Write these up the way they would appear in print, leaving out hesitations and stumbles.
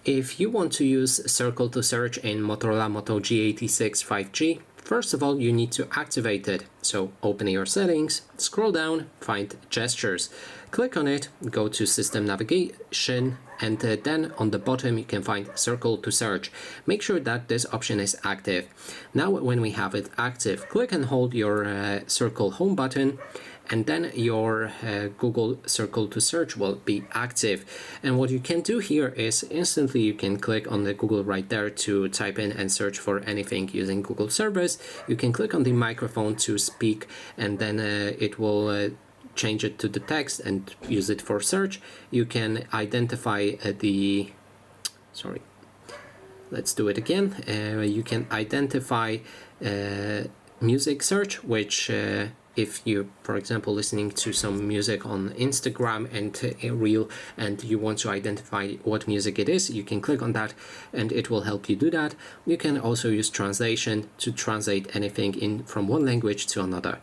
If you want to use Circle to Search in Motorola Moto G86 5G, first of all, you need to activate it. So open your settings, scroll down, find Gestures. Click on it, go to System Navigation, and then on the bottom you can find Circle to Search. Make sure that this option is active. Now when we have it active, click and hold your Circle home button, and then your Google Circle to Search will be active. And what you can do here is instantly you can click on the Google right there to type in and search for anything using Google service. You can click on the microphone to speak, and then it will change it to the text and use it for search. You can identify let's do it again. You can identify music search, which if you, for example, listening to some music on Instagram and a reel and you want to identify what music it is, you can click on that and it will help you do that. You can also use translation to translate anything in from one language to another.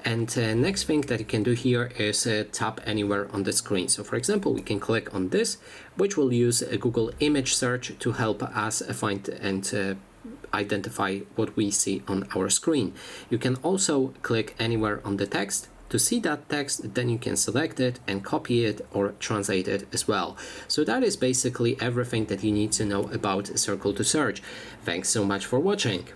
And next thing that you can do here is tap anywhere on the screen. So for example, we can click on this, which will use a Google image search to help us find and identify what we see on our screen. You can also click anywhere on the text. To see that text, then you can select it and copy it or translate it as well. So that is basically everything that you need to know about Circle to Search. Thanks so much for watching.